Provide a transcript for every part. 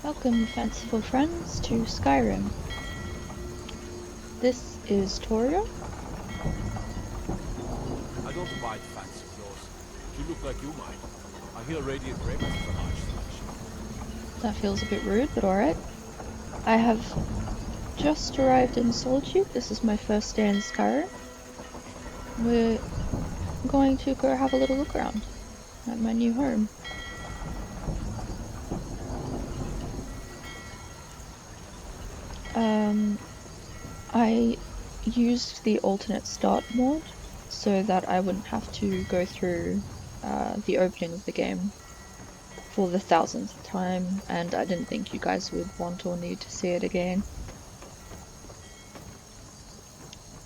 Welcome, Fanciful Friends, to Skyrim. This is Toria. I don't abide fancy clothes, but you look like you might. I hear Radiant Raven is an arch. That feels a bit rude, but alright. I have just arrived in Solitude. This is my first day in Skyrim. We're going to go have a little look around at my new home. I used the alternate start mod so that I wouldn't have to go through the opening of the game for the 1000th time, and I didn't think you guys would want or need to see it again.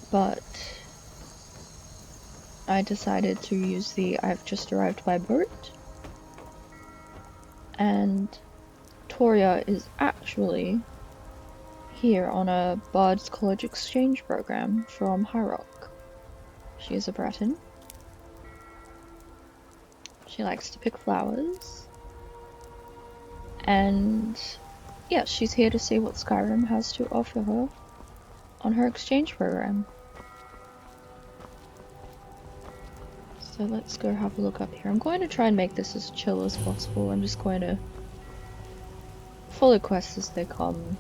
But I decided to use the I've just arrived by boat, and Toria is actually here on a Bard's College exchange program from High Rock. She is a Breton. She likes to pick flowers. And yeah, she's here to see what Skyrim has to offer her on her exchange program. So let's go have a look up here. I'm going to try and make this as chill as possible. I'm just going to follow quests as they come.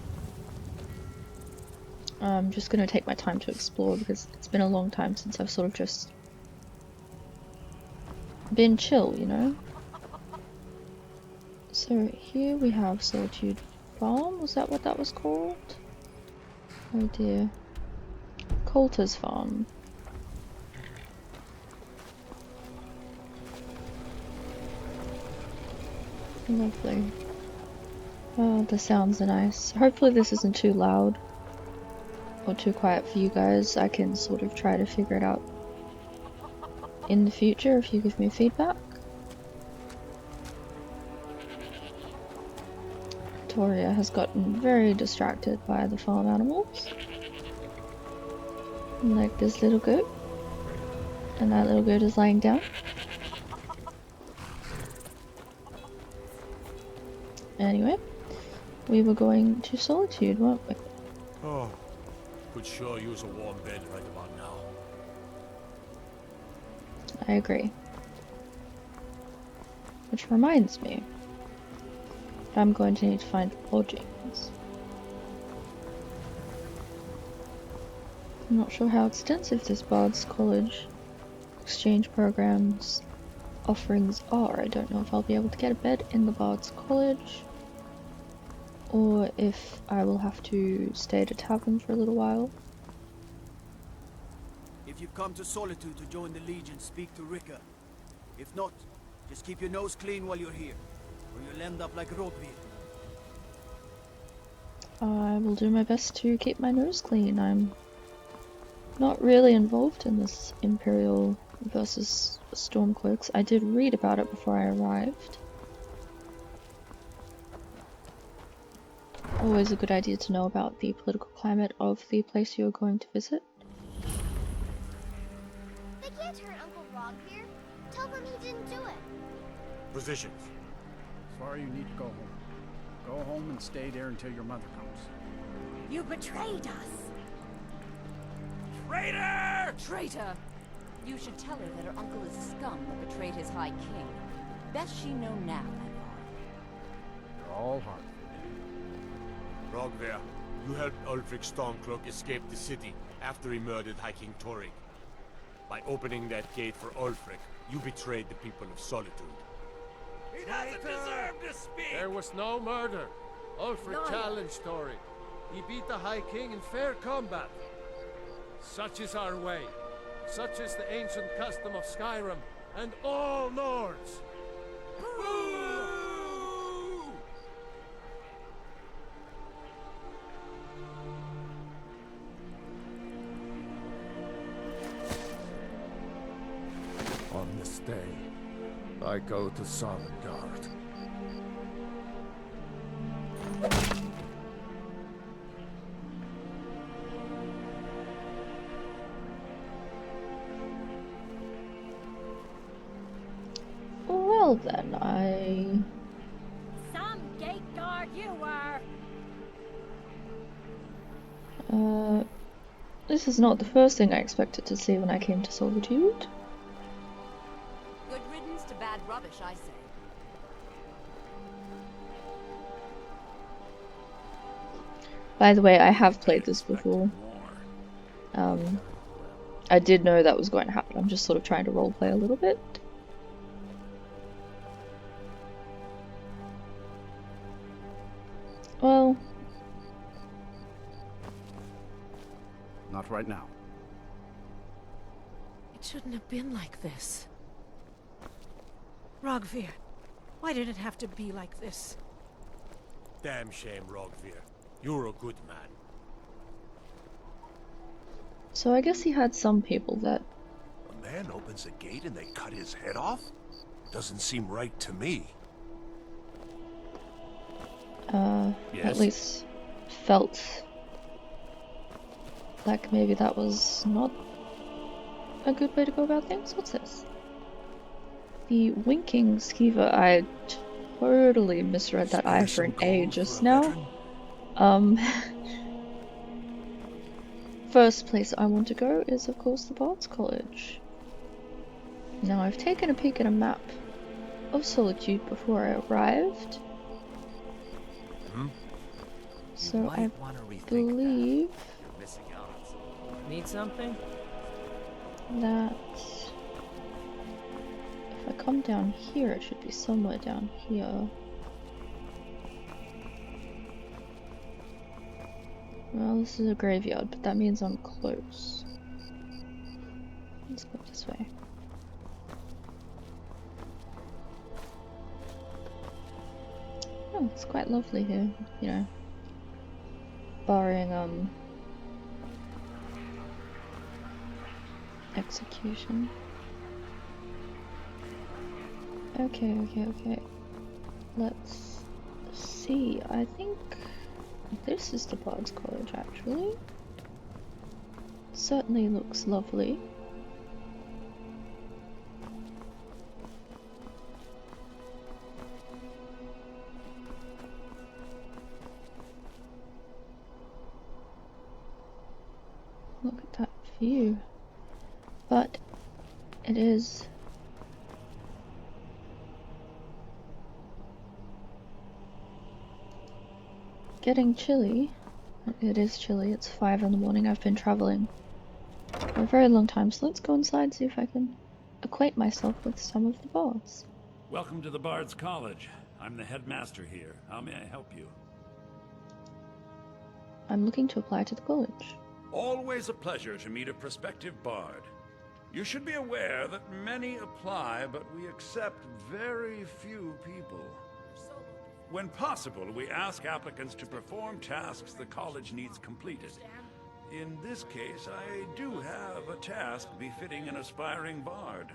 I'm just going to take my time to explore because it's been a long time since I've sort of just been chill, you know? So here we have Solitude Farm. Was that what that was called? Oh dear. Coulter's Farm. Lovely. Oh, the sounds are nice. Hopefully this isn't too loud or too quiet for you guys. I can sort of try to figure it out in the future if you give me feedback. Toria has gotten very distracted by the farm animals. Like this little goat. And that little goat is lying down. Anyway, we were going to Solitude, weren't we? Oh, could sure use a warm bed right about now. I agree. Which reminds me, I'm going to need to find lodgings. I'm not sure how extensive this Bard's College exchange program's offerings are. I don't know if I'll be able to get a bed in the Bard's College, or if I will have to stay at a tavern for a little while. If you've come to Solitude to join the Legion, speak to Rika. If not, just keep your nose clean while you're here, or you'll end up like Rodvir. I will do my best to keep my nose clean. I'm not really involved in this Imperial versus Stormcloaks. I did read about it before I arrived. Always a good idea to know about the political climate of the place you're going to visit. They can't hurt Uncle Rodvir. Tell them he didn't do it. Positions. Sorry you need to go home. Go home and stay there until your mother comes. You betrayed us! Traitor! Traitor! You should tell her that her uncle is scum that betrayed his High King. Best she know now, my lord. You're all hard. Rogver, you helped Ulfric Stormcloak escape the city after he murdered High King Torik. By opening that gate for Ulfric, you betrayed the people of Solitude. He doesn't deserve to speak! There was no murder. Ulfric Liar. challenged Torik. He beat the High King in fair combat. Such is our way. Such is the ancient custom of Skyrim and all Nords. On this day, I go to Solitude. Well then, Some gate guard you This is not the first thing I expected to see when I came to Solitude. Good riddance to bad rubbish, I say. By the way, I have played this before. I did know that was going to happen. I'm just sort of trying to roleplay a little bit. Well... Not right now. It shouldn't have been like this. Rogvir, why did it have to be like this? Damn shame, Rogvir. You're a good man. So I guess he had some people that... A man opens a gate and they cut his head off? Doesn't seem right to me. Yes? At least felt like maybe that was not a good way to go about things. What's this? The winking Skeever. I totally misread that I for an A just now. First place I want to go is of course the Bard's College. Now I've taken a peek at a map of Solitude before I arrived. So I believe Need something? that if I come down here, it should be somewhere down here. Well, this is a graveyard, but that means I'm close. Let's go this way. Oh, it's quite lovely here, you know. Barring, execution. Okay. Let's see. I think this is the Bard's College, actually. Certainly looks lovely. Look at that view. But it is getting chilly. It is chilly. It's 5 in the morning. I've been traveling for a very long time, so let's go inside, see if I can acquaint myself with some of the bards. Welcome to the Bard's College. I'm the headmaster here. How may I help you? I'm looking to apply to the college. Always a pleasure to meet a prospective bard. You should be aware that many apply, but we accept very few people. When possible, we ask applicants to perform tasks the college needs completed. In this case, I do have a task befitting an aspiring bard.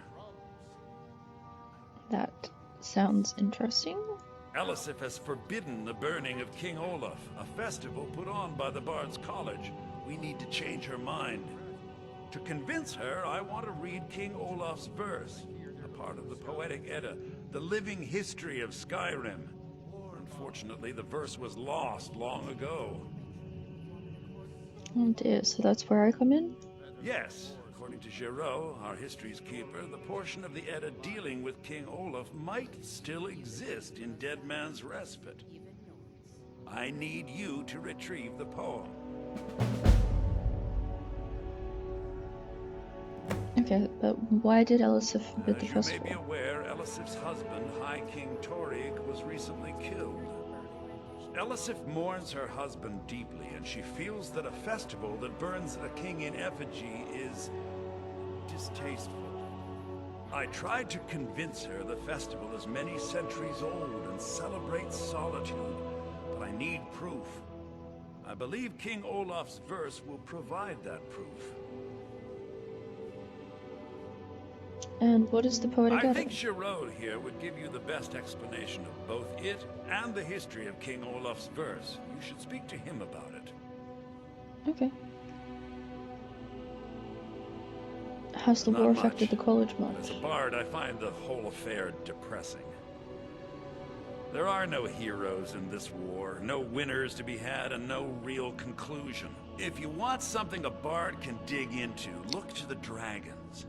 That sounds interesting. Elisif has forbidden the burning of King Olaf, a festival put on by the Bard's College. We need to change her mind. To convince her, I want to read King Olaf's verse, a part of the Poetic Edda, the living history of Skyrim. Unfortunately, the verse was lost long ago. Oh dear, so that's where I come in? Yes. According to Giraud, our history's keeper, the portion of the Edda dealing with King Olaf might still exist in Dead Man's Respite. I need you to retrieve the poem. Okay, but why did Elisif forbid the festival? You may be aware, Elisif's husband, High King Toria, was recently killed. Elisif mourns her husband deeply, and she feels that a festival that burns a king in effigy is distasteful. I tried to convince her the festival is many centuries old and celebrates solitude, but I need proof. I believe King Olaf's verse will provide that proof. And what is the Poetic Edda? I think Giraud here would give you the best explanation of both it and the history of King Olaf's verse. You should speak to him about it. Okay. Has the war affected the college much? As a bard, I find the whole affair depressing. There are no heroes in this war, no winners to be had, and no real conclusion. If you want something a bard can dig into, look to the dragons.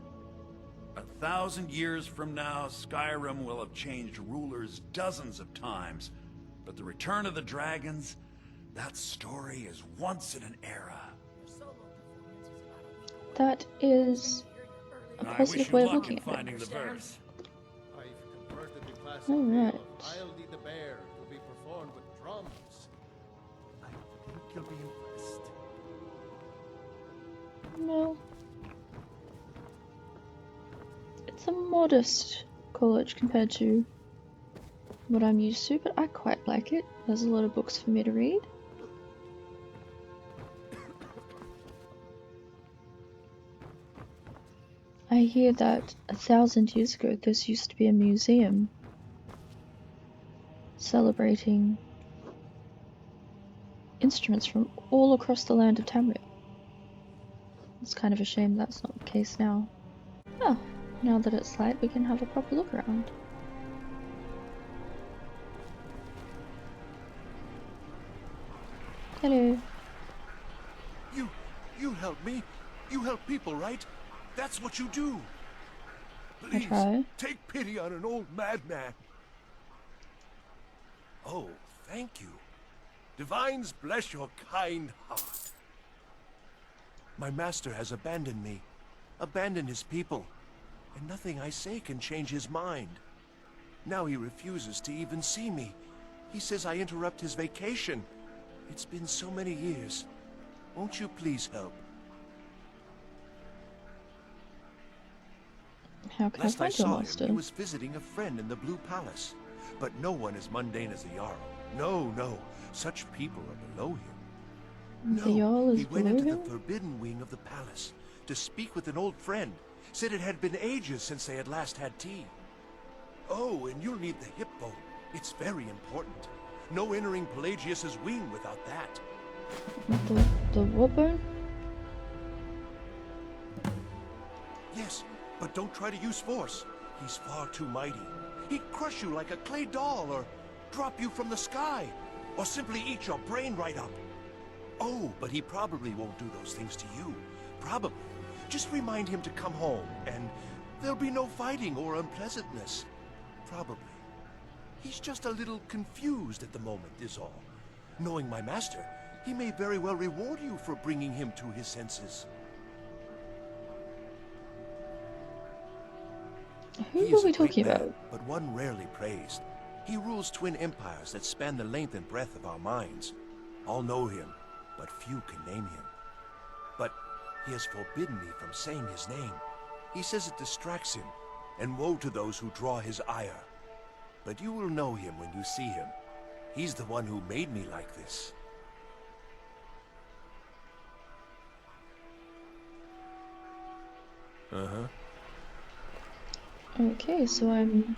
1,000 years from now, Skyrim will have changed rulers dozens of times. But the return of the dragons, that story is once in an era. That is a positive way of looking at it. I've converted the classic All right. tale of Ildy the Bear to be performed with drums. I think you'll be impressed. No. It's a modest college compared to what I'm used to, but I quite like it. There's a lot of books for me to read. I hear that 1,000 years ago this used to be a museum celebrating instruments from all across the land of Tamriel. It's kind of a shame that's not the case now. Oh, now that it's light, we can have a proper look around. Hello. You help me. You help people, right? That's what you do. I Please, try. take pity on an old madman. Oh, thank you. Divines bless your kind heart. My master has abandoned me, abandoned his people, and nothing I say can change his mind. Now he refuses to even see me. He says I interrupt his vacation. It's been so many years. Won't you please help? How can Last I I find your saw master? him, he was visiting a friend in the Blue Palace. But no one as mundane as the Jarl. No, no. Such people are below him. The Jarl is he went below into him? the forbidden wing of the palace to speak with an old friend. Said it had been ages since they had last had tea. Oh, and you'll need the hip bone. It's very important. No entering Pelagius's wing without that. The what bone? Yes, but don't try to use force. He's far too mighty. He'd crush you like a clay doll, or drop you from the sky, or simply eat your brain right up. Oh, but he probably won't do those things to you. Probably. Just remind him to come home, and there'll be no fighting or unpleasantness. Probably. He's just a little confused at the moment, is all. Knowing my master, he may very well reward you for bringing him to his senses. Who are we talking about? But one rarely praised. He rules twin empires that span the length and breadth of our minds. All know him, but few can name him. But he has forbidden me from saying his name. He says it distracts him, and woe to those who draw his ire. But you will know him when you see him. He's the one who made me like this. Uh-huh. Okay, so I'm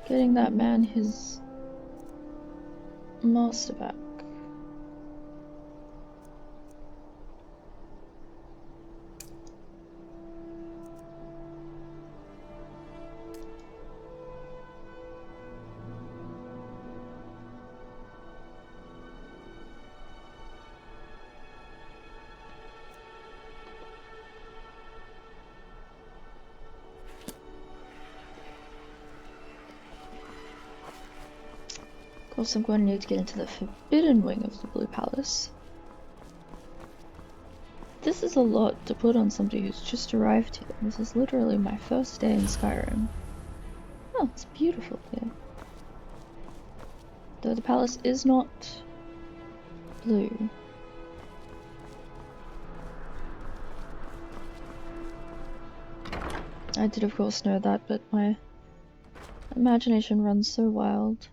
getting that man his master back. Of course, I'm going to need to get into the forbidden wing of the Blue Palace. This is a lot to put on somebody who's just arrived here. This is literally my first day in Skyrim. Oh, it's beautiful here. Though the palace is not blue. I did of course know that, but my imagination runs so wild.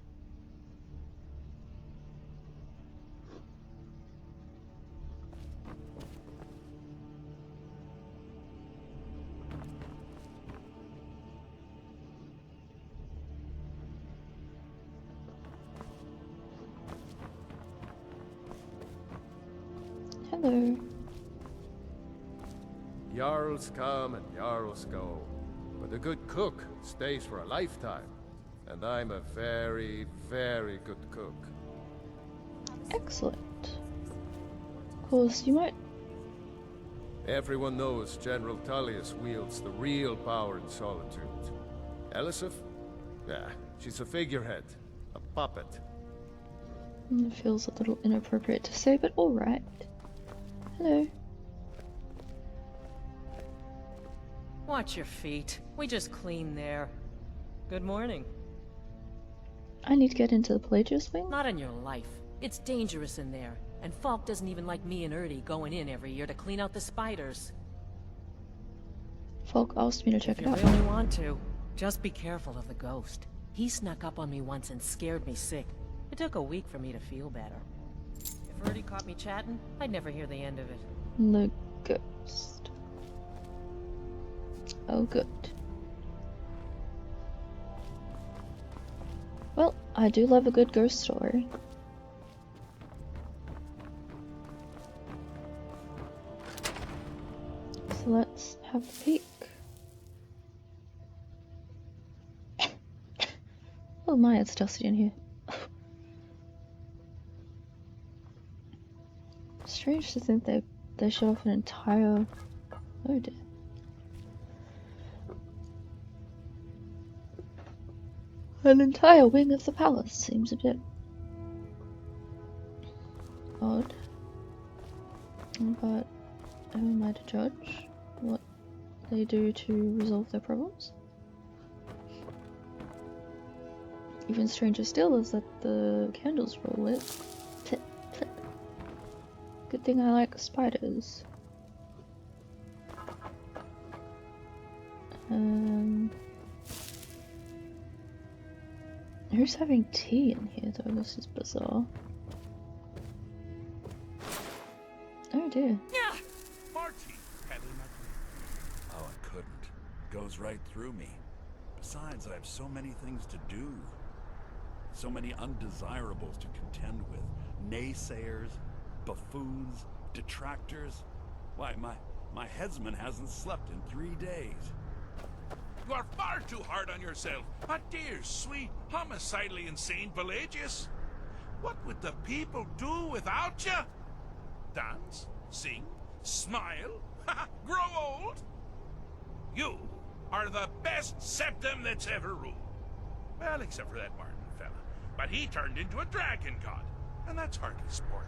Hello. Jarls come and Jarls go. But a good cook stays for a lifetime. And I'm a very, very good cook. Excellent. Of course, you might. Everyone knows General Tullius wields the real power in Solitude. Elisif? Yeah, she's a figurehead. A puppet. It feels a little inappropriate to say, but alright. Hello. Watch your feet. We just cleaned there. Good morning. I need to get into the Pelagius wing? Not in your life. It's dangerous in there. And Falk doesn't even like me and Erdy going in every year to clean out the spiders. Falk asked me to check If it out. you really want to, just be careful of the ghost. He snuck up on me once and scared me sick. It took a week for me to feel better. If Erdy caught me chatting, I'd never hear the end of it. The ghost. Oh, good. Well, I do love a good ghost story. So let's have a peek. Oh my, it's dusty in here. Strange to think they shut off an entire... Oh dear. An entire wing of the palace seems a bit odd. But who am I to judge what they do to resolve their problems? Even stranger still is that the candles were all lit. Plip, plip. Good thing I like spiders. Who's having tea in here though? This is bizarre. Oh dear. Yeah, Marty. Oh, I couldn't. Goes right through me. Besides, I have so many things to do. So many undesirables to contend with. Naysayers, buffoons, detractors. Why, my headsman hasn't slept in 3 days. You are far too hard on yourself. A dear, sweet, homicidally insane Pelagius. What would the people do without you? Dance, sing, smile, grow old? You are the best septum that's ever ruled. Well, except for that Martin fella. But he turned into a dragon god, and that's hardly sport.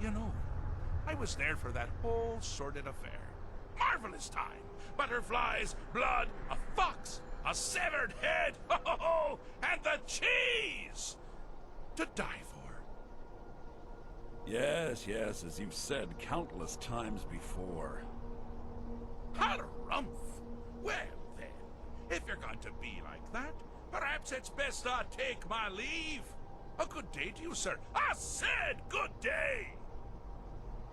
You know, I was there for that whole sordid affair. Marvelous time. Butterflies, blood, a fox, a severed head, and the cheese to die for. Yes, yes, as you've said countless times before. Harumph. Well then, if you're going to be like that, perhaps it's best I take my leave. A good day to you, sir. I said good day.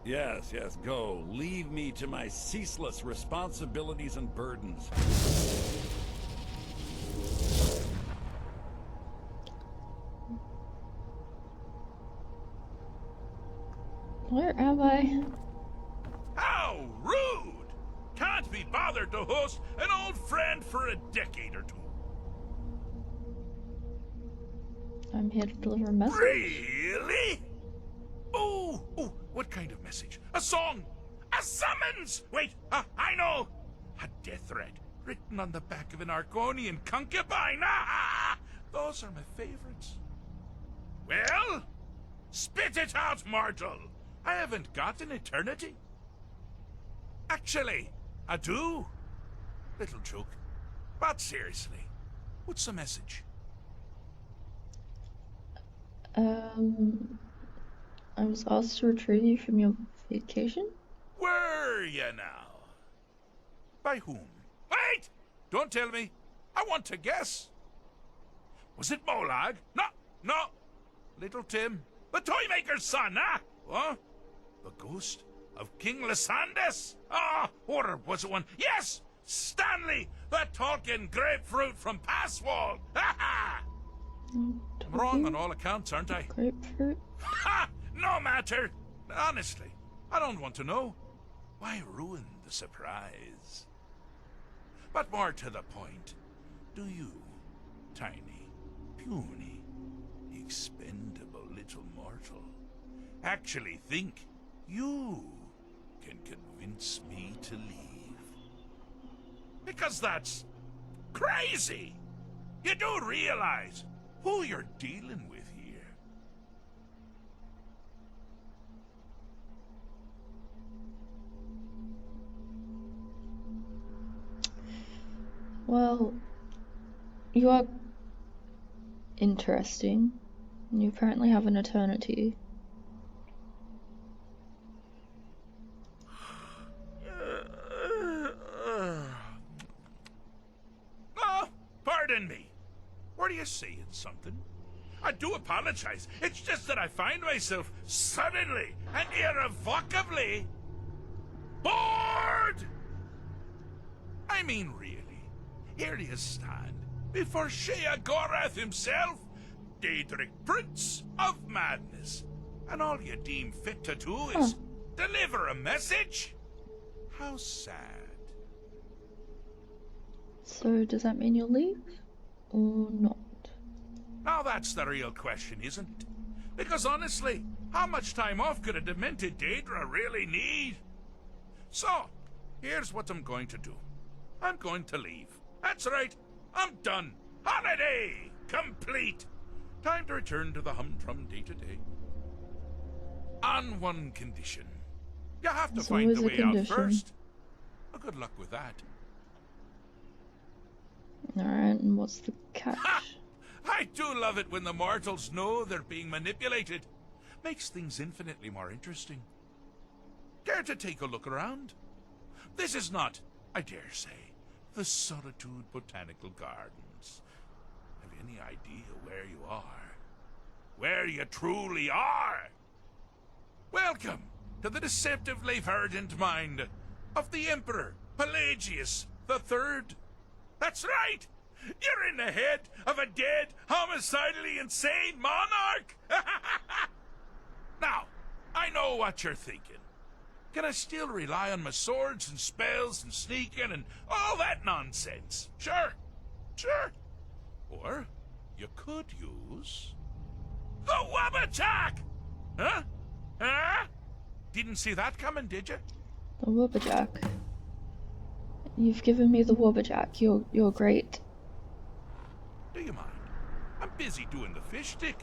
Yes, yes, go. Leave me to my ceaseless responsibilities and burdens. Where am I? How rude! Can't be bothered to host an old friend for a decade or two. I'm here to deliver a message. Really? Oh, what kind of message? A song? A summons? Wait, I know. A death threat written on the back of an Argonian concubine. Those are my favorites. Well, spit it out, mortal. I haven't got an eternity. Actually, I do. Little joke. But seriously, what's the message? I was asked to retrieve you from your vacation? Were you now? By whom? Wait! Don't tell me. I want to guess. Was it Molag? No. Little Tim. The Toymaker's son, huh? What? The ghost of King Lysandas? Or was it one? Yes! Stanley! The talking grapefruit from Passwall! Ha ha! I'm wrong on all accounts, aren't I? Grapefruit? Ha! No matter! Honestly, I don't want to know. Why ruin the surprise? But more to the point, do you, tiny, puny, expendable little mortal, actually think you can convince me to leave? Because that's crazy! You do realize who you're dealing with here. Well, you are interesting. You apparently have an eternity. Oh, pardon me. Were you saying something? I do apologize. It's just that I find myself suddenly and irrevocably bored! I mean, really. Here you stand before Sheogorath himself, Daedric Prince of Madness, and all you deem fit to do is deliver a message? How sad. So does that mean you'll leave? Or not? Now that's the real question, isn't it? Because honestly, how much time off could a demented Daedra really need? So, here's what I'm going to do. I'm going to leave. That's right, I'm done. Holiday complete. Time to return to the humdrum day-to-day. On one condition. You have to find the way out first. Well, good luck with that. Alright, and what's the catch? Ha! I do love it when the mortals know they're being manipulated. Makes things infinitely more interesting. Care to take a look around? This is not, I dare say, the Solitude Botanical Gardens. Have you any idea where you are? Where you truly are? Welcome to the deceptively verdant mind of the Emperor Pelagius III. That's right! You're in the head of a dead, homicidally insane monarch! Now, I know what you're thinking. Can I still rely on my swords and spells and sneaking and all that nonsense? Sure, sure. Or you could use the Wabbajack! Huh? Huh? Didn't see that coming, did you? The Wabbajack. You've given me the Wabbajack. You're great. Do you mind? I'm busy doing the fish stick.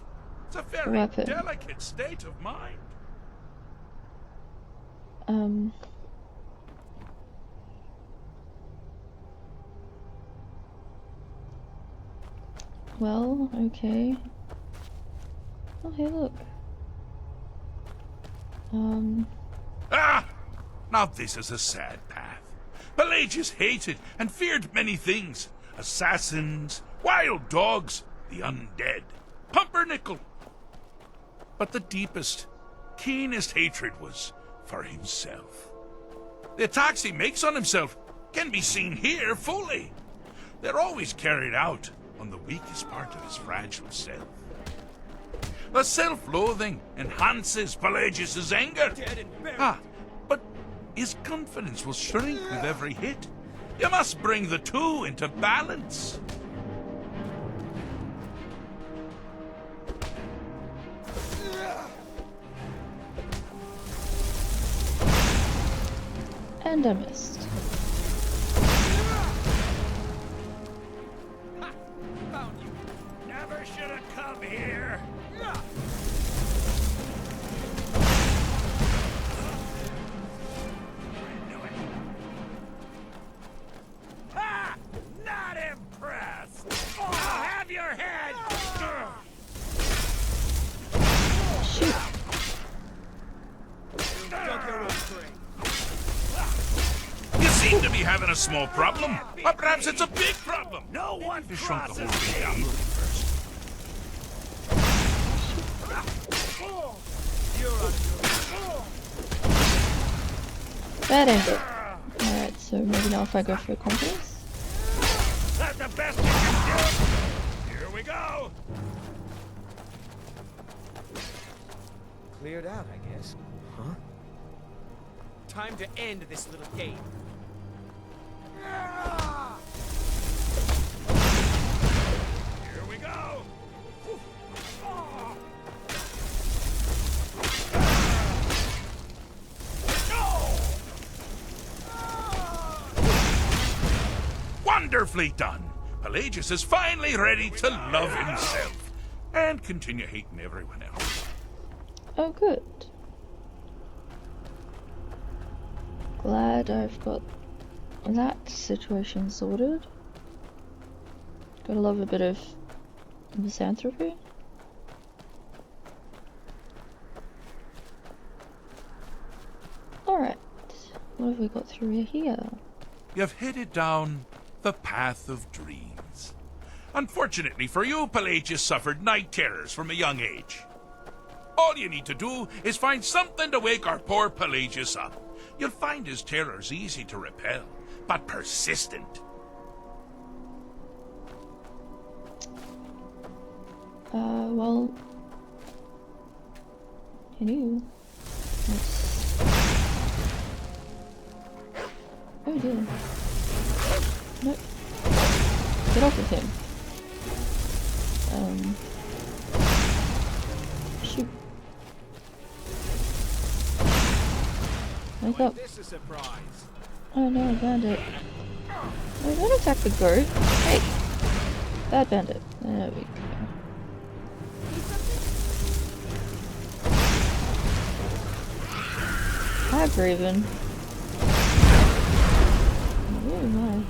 It's a very delicate state of mind. Well, okay. Oh, hey, look. Ah! Now this is a sad path. Pelagius hated and feared many things. Assassins, wild dogs, the undead, pumpernickel. But the deepest, keenest hatred was for himself. The attacks he makes on himself can be seen here fully. They're always carried out on the weakest part of his fragile self. The self-loathing enhances Pelagius's anger. But his confidence will shrink with every hit. You must bring the two into balance. And I missed. Found you. Never should have come here. Ha! Not impressed. I'll have your head. Shoot. You seem to be having a small problem, or perhaps it's a big problem. No one to shrunk the whole thing down first. That ended. Alright, so maybe now if I go for confidence. That's the best you can do. Here we go. Cleared out, I guess. Huh? Time to end this little game. Wonderfully done! Pelagius is finally ready to love himself and continue hating everyone else. Oh, good. Glad I've got that situation sorted. Gotta love a bit of misanthropy. Alright, what have we got through here? You've headed down the path of dreams. Unfortunately for you, Pelagius suffered night terrors from a young age. All you need to do is find something to wake our poor Pelagius up. You'll find his terrors easy to repel, but persistent. Well... Hello. Oh dear. Nope. Get off of him. Shoot. Wake up. This is a surprise. Oh no, bandit. No, don't attack the goat. Hey! Bad bandit. There we go. Hi, Graven. Oh my.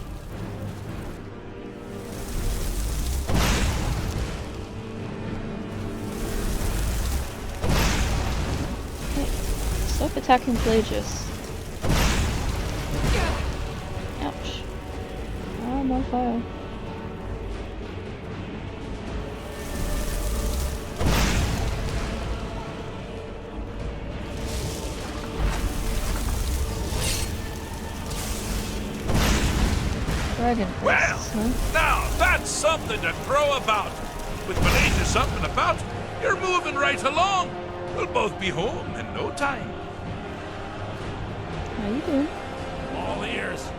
Hey, stop attacking Pelagius. Ouch. Oh, I'm on fire. Dragon Prince, Well, huh? now that's something to crow about. With Pelagius up and about, you're moving right along. We'll both be home in no time. How you doing? All ears.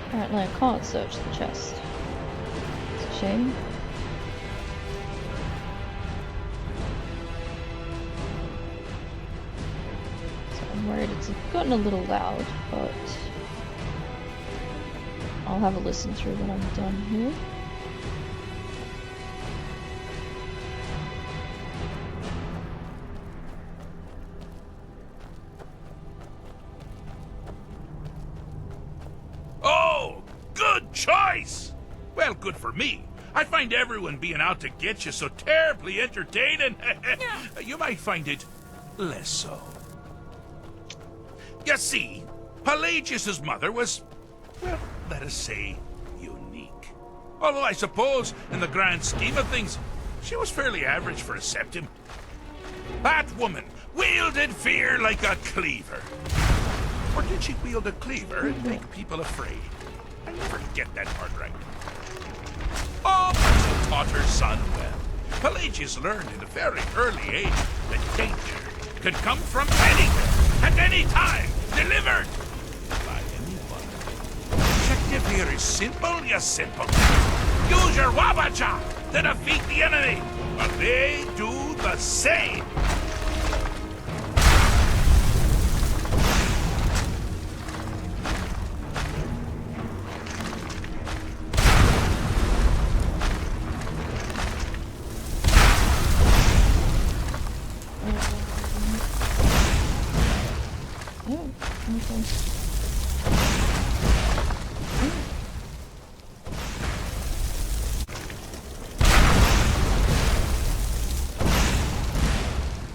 Apparently I can't search the chest. It's a shame. I'm worried it's gotten a little loud, but I'll have a listen through when I'm done here. Oh, good choice! Well, good for me. I find everyone being out to get you so terribly entertaining. You might find it less so. You see, Pelagius's mother was, well, let us say, unique. Although I suppose, in the grand scheme of things, she was fairly average for a septim. That woman wielded fear like a cleaver. Or did she wield a cleaver and make people afraid? I never get that part right. Oh, but she taught her son well. Pelagius learned at a very early age that danger could come from anywhere, at any time, delivered by anyone. Objective here is simple, yes simple. Use your Wabacha to defeat the enemy, but they do the same.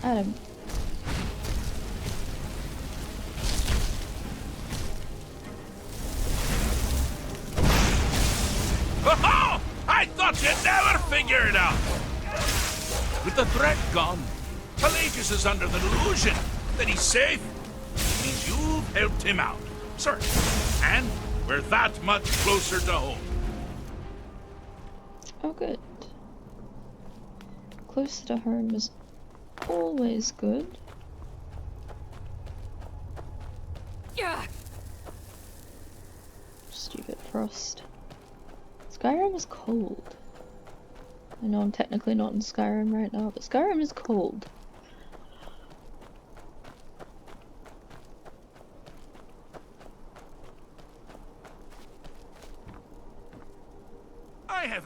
Adam. Oh, I thought you'd never figure it out. With the threat gone, Pelagius is under the delusion that he's safe. It means you've helped him out, sir. And we're that much closer to home. Oh, good. Closer to home is always good. Yeah. Stupid frost. Skyrim is cold. I know I'm technically not in Skyrim right now, but Skyrim is cold.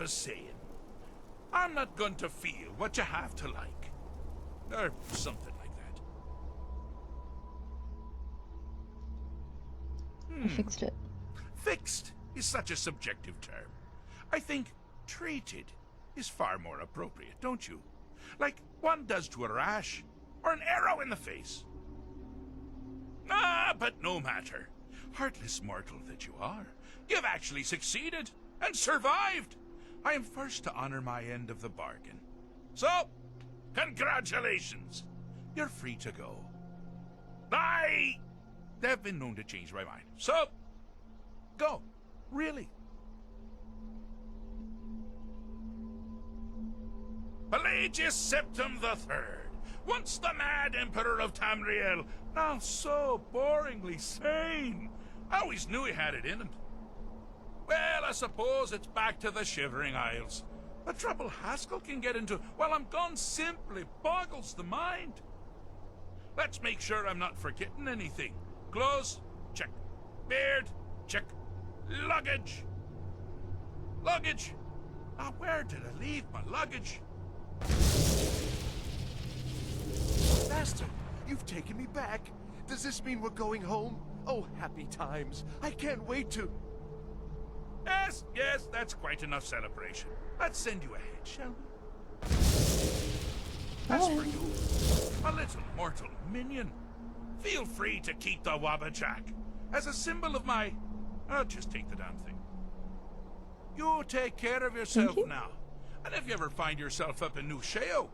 a saying. I'm not going to feel what you have to like. Or something like that. I fixed it. Fixed is such a subjective term. I think treated is far more appropriate, don't you? Like one does to a rash, or an arrow in the face. Ah, but no matter. Heartless mortal that you are, you've actually succeeded and survived. I am first to honor my end of the bargain. So, congratulations. You're free to go. I have been known to change my mind. So, go. Really. Pelagius Septim III, once the mad Emperor of Tamriel, now so boringly sane. I always knew he had it in him. Well, I suppose it's back to the Shivering Isles. The trouble Haskell can get into while I'm gone simply boggles the mind. Let's make sure I'm not forgetting anything. Clothes? Check. Beard? Check. Luggage? Luggage? Now, where did I leave my luggage? Master, you've taken me back. Does this mean we're going home? Oh, happy times. I can't wait to... Yes, that's quite enough celebration. Let's send you ahead, shall we? As for you, a little mortal minion, feel free to keep the Wabbajack as a symbol of my... just take the damn thing. You take care of yourself now. And if you ever find yourself up in New Sheo,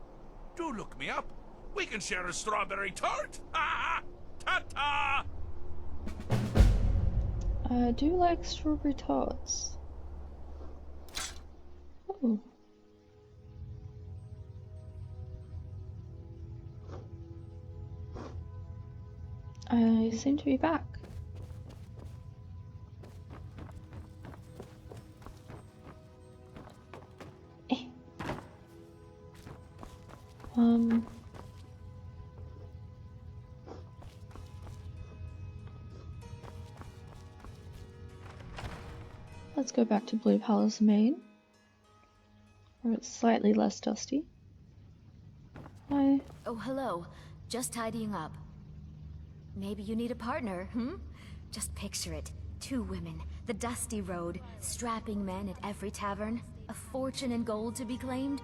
do look me up. We can share a strawberry tart. Ta-ta! I do like strawberry tarts. Oh. I seem to be back. Let's go back to Blue Palace Main, where it's slightly less dusty. Hi. Oh, hello. Just tidying up. Maybe you need a partner, Just picture it. 2 women, the dusty road, strapping men at every tavern, a fortune in gold to be claimed.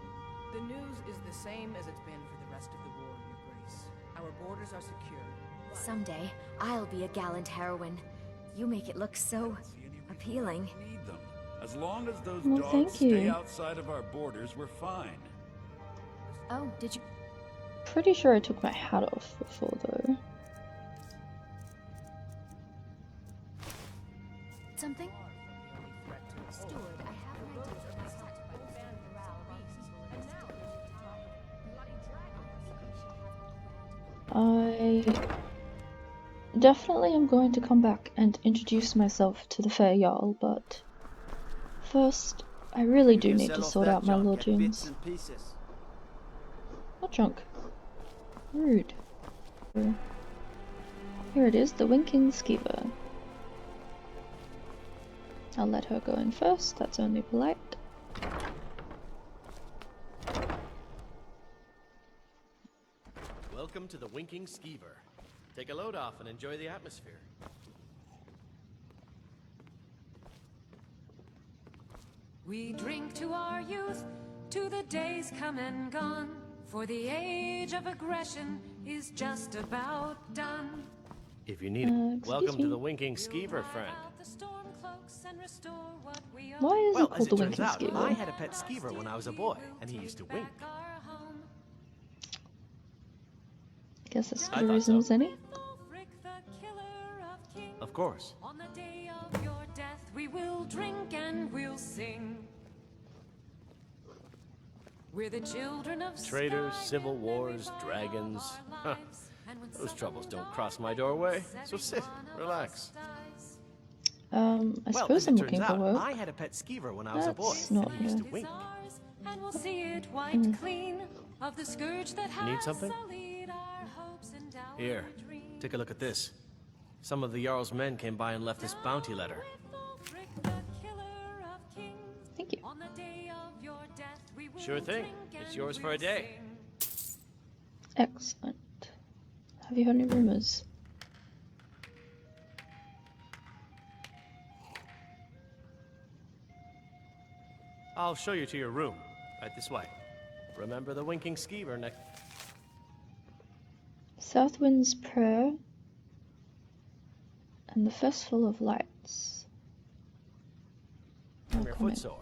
The news is the same as it's been for the rest of the war, Your Grace. Our borders are secure. Someday, I'll be a gallant heroine. You make it look so appealing. As long as those Well, dogs thank stay you. outside of our borders, we're fine. Oh, did you... Pretty sure I took my hat off before, though. Something? Steward, I have an idea for my set. I definitely am going to come back and introduce myself to the Fair Jarl, but first, I really do need to sort out my lodgings. Not junk. Rude. Here it is, the winking Skeever. I'll let her go in first, that's only polite. Welcome to the winking Skeever. Take a load off and enjoy the atmosphere. We drink to our youth, to the days come and gone, for the age of aggression is just about done. If you need it, welcome to the winking Skeever, friend. Why is Well, it as called it the turns winking out, Skeever? I had a pet Skeever when I was a boy, and he used to wink. I guess that's I the thought reason so. any. Of course. On the day of your death, we will drink and we'll sing. We're the children of Traitors, civil wars, dragons. Huh. Those troubles don't cross my doorway. So sit, relax. I Well, suppose as I'm it looking turns for out, work. I had a pet Skeever when I was a boy, That's not and he used to good. wink. and we'll see it wiped clean of the scourge that has Need something? sullied our hopes and dour Here, take a look at this. Some of the Jarl's men came by and left this bounty letter. Thank you. on the day of Sure thing. It's yours for a day. Excellent. Have you heard any rumors? I'll show you to your room. Right this way. Remember the winking Skeever next. Southwind's Prayer and the Festival of Lights. From your footsore.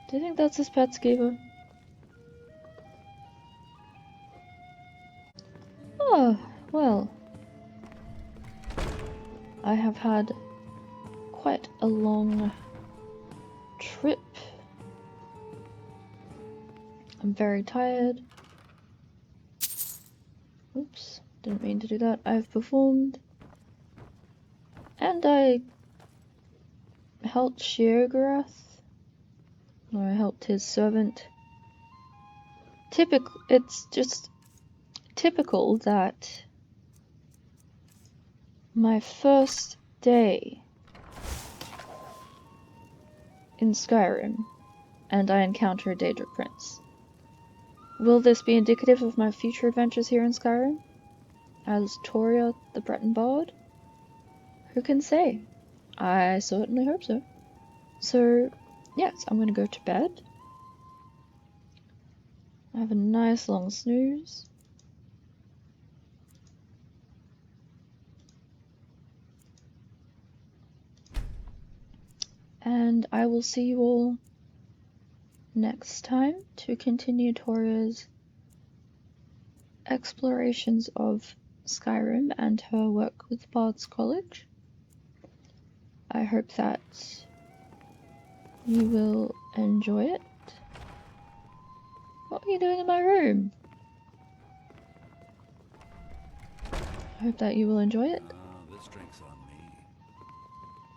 Do you think that's his pet, Skeever? Oh, well. I have had quite a long trip. I'm very tired. Oops, didn't mean to do that. I've performed. And I helped Sheogorath. Or I helped his servant. It's just typical that my first day in Skyrim and I encounter a Daedric Prince. Will this be indicative of my future adventures here in Skyrim? As Toria the Breton Bard? Who can say? I certainly hope so. So, yes, I'm gonna go to bed. I have a nice long snooze. And I will see you all next time to continue Toria's explorations of Skyrim and her work with Bard's College. I hope that you will enjoy it. What are you doing in my room? I hope that you will enjoy it. This drink's on me.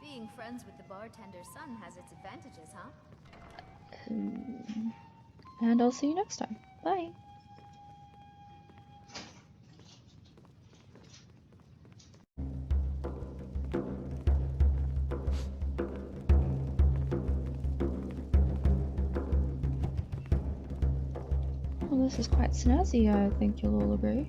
Being friends with the bartender's son has its advantages, huh? And I'll see you next time. Bye. Well, this is quite snazzy, I think you'll all agree.